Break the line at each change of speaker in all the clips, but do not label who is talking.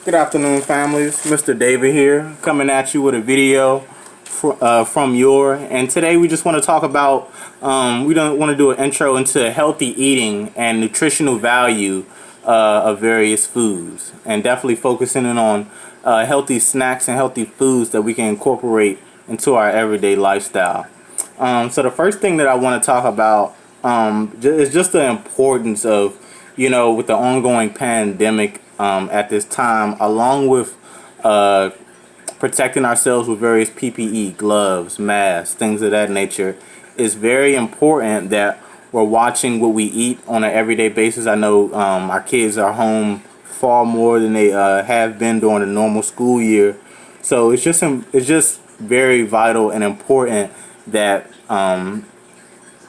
Good afternoon, families. Mr. David here, coming at you with a video from Your. And today we just want to talk about, we don't want to do an intro into healthy eating and nutritional value of various foods. And definitely focusing in on healthy snacks and healthy foods that we can incorporate into our everyday lifestyle. So the first thing that I want to talk about is just the importance of, with the ongoing pandemic at this time, along with protecting ourselves with various PPE, gloves, masks, things of that nature, it's very important that we're watching what we eat on an everyday basis. I know our kids are home far more than they have been during the normal school year, so it's just very vital and important that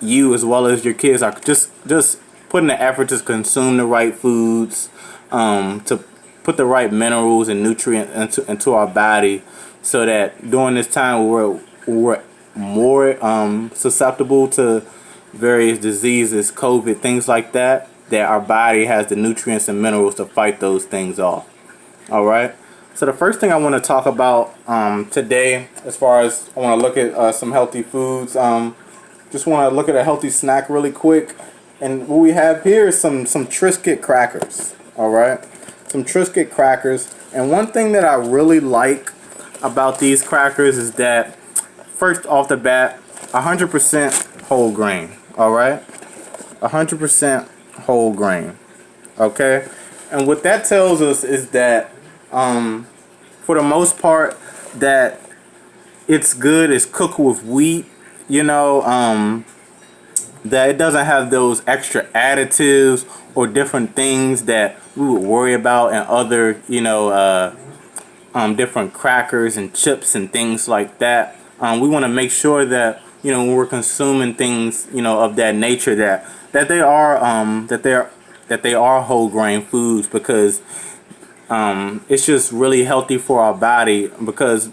you as well as your kids are just putting the effort to consume the right foods, to put the right minerals and nutrients into our body, so that during this time we're more susceptible to various diseases, COVID, things like that, that our body has the nutrients and minerals to fight those things off. All right. So the first thing I want to talk about today, as far as I want to look at some healthy foods, just want to look at a healthy snack really quick. And what we have here is some Triscuit crackers. All right, some Triscuit crackers. And one thing that I really like about these crackers is that, first off the bat, 100% whole grain. All right, 100% whole grain. Okay, and what that tells us is that, for the most part, that it's good. It's cooked with wheat. That it doesn't have those extra additives or different things that we would worry about in other, different crackers and chips and things like that. We want to make sure that, when we're consuming things, of that nature, that they are whole grain foods, because it's just really healthy for our body. Because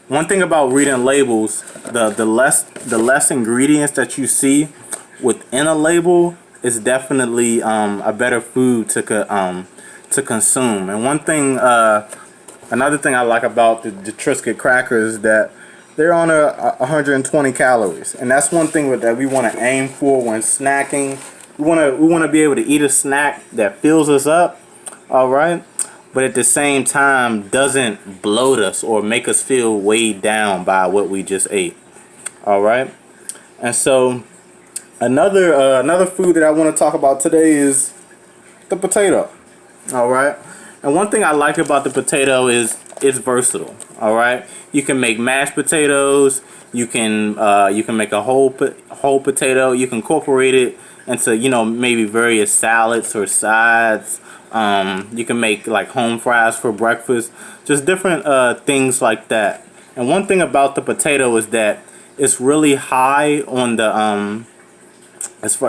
one thing about reading labels, the less ingredients that you see within a label is definitely a better food to consume. And another thing I like about the Triscuit crackers is that they're on 120 calories, and that's one thing that we want to aim for when snacking. We want to be able to eat a snack that fills us up, all right, but at the same time doesn't bloat us or make us feel weighed down by what we just ate. All right, and so another food that I want to talk about today is the potato. All right, and one thing I like about the potato is it's versatile. All right, you can make mashed potatoes. You can make a whole potato. You can incorporate it into maybe various salads or sides. You can make like home fries for breakfast. Just different things like that. And one thing about the potato is that it's really high on the it's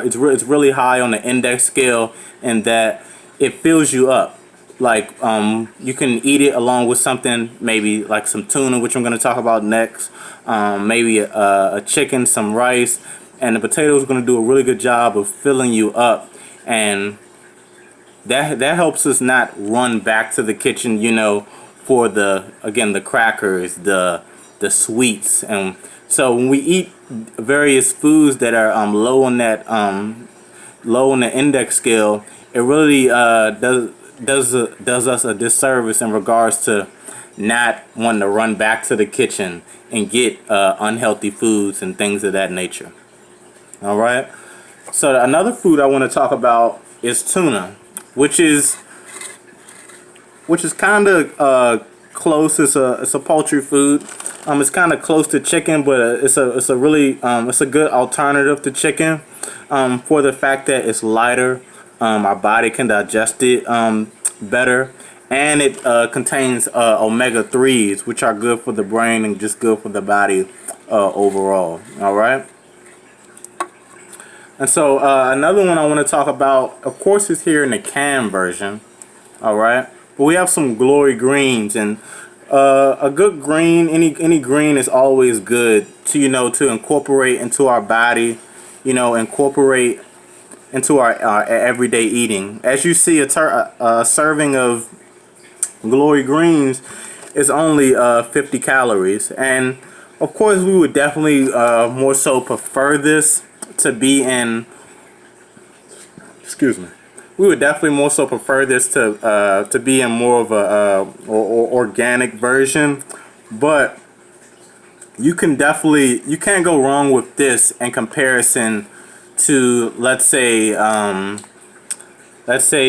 really high on the index scale, in that it fills you up. Like you can eat it along with something, maybe like some tuna, which I'm going to talk about next. Maybe a chicken, some rice, and the potato is going to do a really good job of filling you up, and that helps us not run back to the kitchen, for the crackers, the sweets. And so when we eat various foods that are low on the index scale, it really does us a disservice in regards to not wanting to run back to the kitchen and get unhealthy foods and things of that nature. All right. So another food I want to talk about is tuna, which is kind of close. It's a poultry food. It's kind of close to chicken, but it's a really it's a good alternative to chicken, for the fact that it's lighter. Our body can digest it better, and it contains omega-3s, which are good for the brain and just good for the body overall. All right. And so another one I want to talk about, of course, is here in the canned version. All right, but we have some Glory Greens, and a good green, any green is always good to incorporate into our body, incorporate into our everyday eating. As you see, a serving of Glory Greens is only 50 calories. And of course, we would definitely more so prefer this to be in, excuse me, we would definitely more so prefer this to be in more of a organic version. But you can't go wrong with this in comparison to, let's say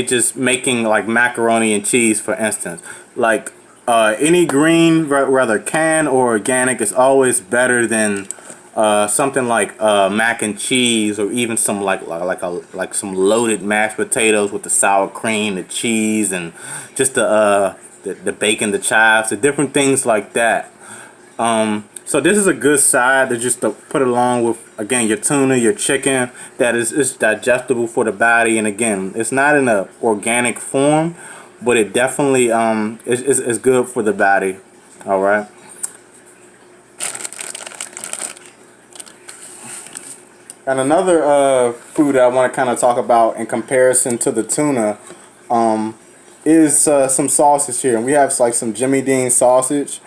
just making like macaroni and cheese, for instance. Like any green, whether canned or organic, is always better than something like mac and cheese, or even some like some loaded mashed potatoes with the sour cream, the cheese, and just the bacon, the chives, the different things like that. So this is a good side to just to put along with, again, your tuna, your chicken, that is digestible for the body. And again, it's not in a organic form, but it definitely is good for the body. All right. And another food that I want to kind of talk about in comparison to the tuna is some sausage here. And we have like some Jimmy Dean sausage.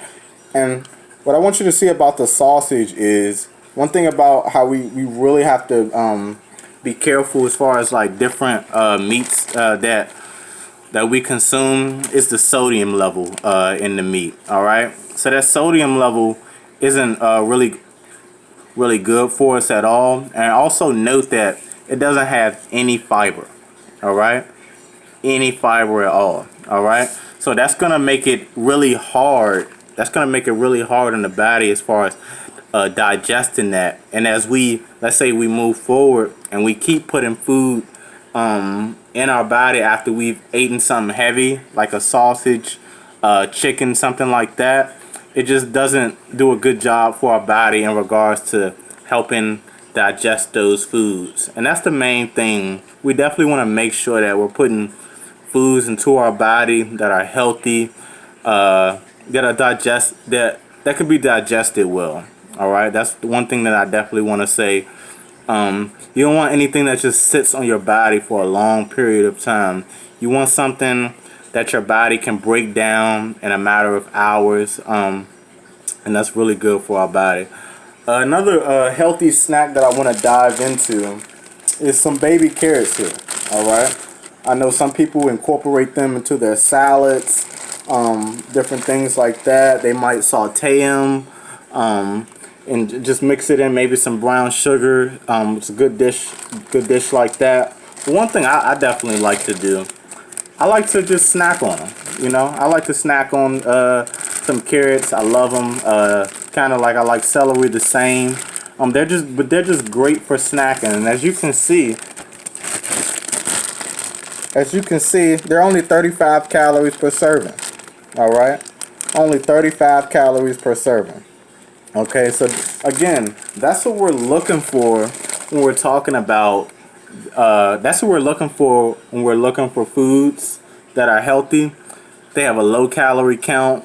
And what I want you to see about the sausage is one thing about how we really have to be careful as far as like different meats that we consume is the sodium level in the meat. All right, so that sodium level isn't really good for us at all. And also note that it doesn't have any fiber. All right, any fiber at all. All right, so that's gonna make it really hard. That's going to make it really hard on the body as far as digesting that. And as let's say we move forward and we keep putting food in our body after we've eaten something heavy, like a sausage, chicken, something like that, it just doesn't do a good job for our body in regards to helping digest those foods. And that's the main thing. We definitely want to make sure that we're putting foods into our body that are healthy, that are that could be digested well. All right, that's the one thing that I definitely want to say. You don't want anything that just sits on your body for a long period of time. You want something that your body can break down in a matter of hours, and that's really good for our body. Another healthy snack that I want to dive into is some baby carrots here. All right, I know some people incorporate them into their salads, different things like that. They might saute them and just mix it in, maybe some brown sugar. It's a good dish like that. But one thing I definitely like to do, I like to just snack on them. You know, I like to snack on some carrots. I love them. Kind of like I like celery the same. They're just great for snacking. And as you can see, they're only 35 calories per serving. All right, only 35 calories per serving. Okay, so again, that's what we're looking for when we're talking about. That's what we're looking for when we're looking for foods that are healthy. They have a low calorie count.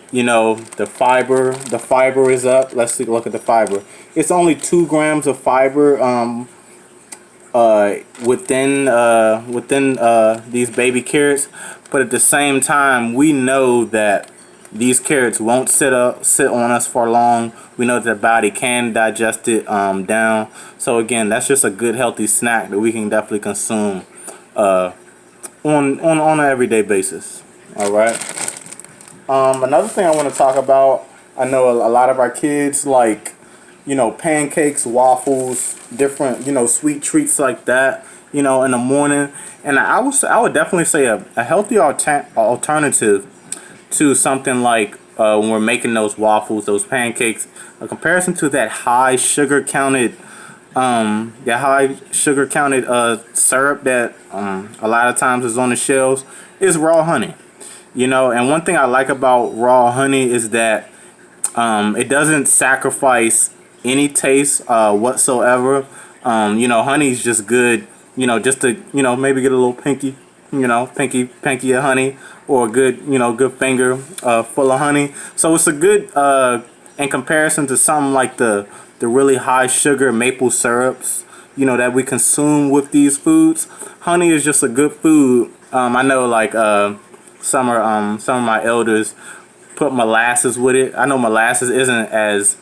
You know, the fiber is up. Let's look at the fiber. It's only 2 grams of fiber within these baby carrots, but at the same time, we know that these carrots won't sit on us for long. We know that the body can digest it down. So again, that's just a good healthy snack that we can definitely consume on an everyday basis. All right. Another thing I want to talk about, I know a lot of our kids like, you know, pancakes, waffles, different, you know, sweet treats like that, you know, in the morning. And I would definitely say a healthy alternative to something like when we're making those waffles, those pancakes, a comparison to that high sugar counted syrup that a lot of times is on the shelves, is raw honey. You know, and one thing I like about raw honey is that it doesn't sacrifice any taste whatsoever. You know, honey is just good, you know, just to, you know, maybe get a little pinky of honey, or a good finger full of honey. So it's a good in comparison to something like the really high sugar maple syrups, you know, that we consume with these foods. Honey is just a good food. I know, like some of my elders put molasses with it. I know molasses isn't as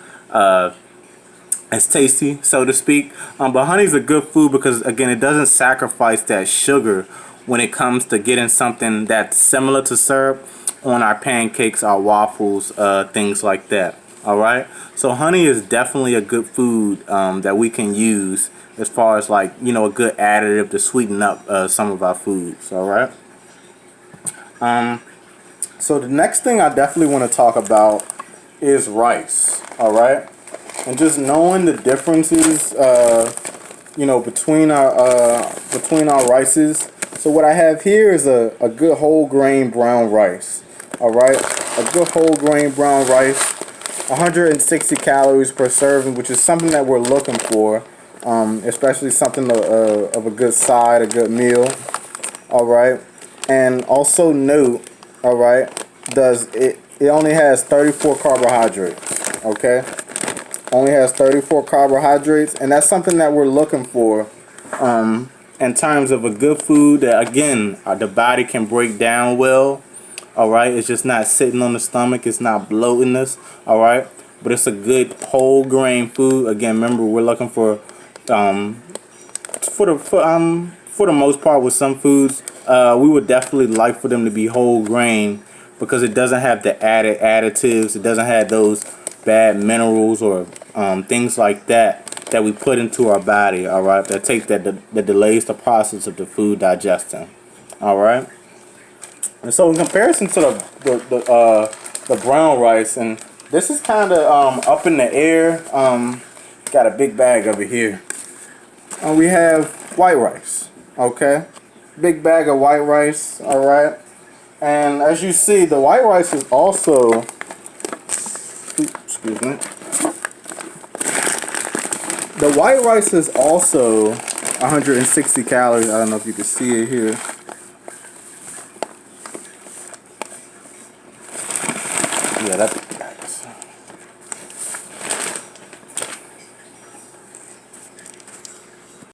tasty, so to speak. But honey's a good food because, again, it doesn't sacrifice that sugar when it comes to getting something that's similar to syrup on our pancakes, our waffles, things like that. All right. So honey is definitely a good food that we can use as far as, like, you know, a good additive to sweeten up some of our foods. All right. So the next thing I definitely want to talk about is rice. All right. And just knowing the differences, you know, between our rices. So what I have here is a good whole grain brown rice. All right, a good whole grain brown rice, 160 calories per serving, which is something that we're looking for, especially something of a good side, a good meal. All right, and also note, all right, it only has 34 carbohydrates. Okay. Only has 34 carbohydrates, and that's something that we're looking for in terms of a good food that, again, the body can break down well. All right, it's just not sitting on the stomach, it's not bloating us. All right, but it's a good whole grain food. Again, remember, we're looking for the most part with some foods, we would definitely like for them to be whole grain because it doesn't have the added additives, it doesn't have those bad minerals or things like that that we put into our body. All right, that delays the process of the food digesting. All right, and so in comparison to the brown rice, and this is kind of up in the air. Got a big bag over here, and we have white rice. Okay, big bag of white rice. All right, and as you see, the white rice is also, excuse me. The white rice is also 160 calories. I don't know if you can see it here. Yeah,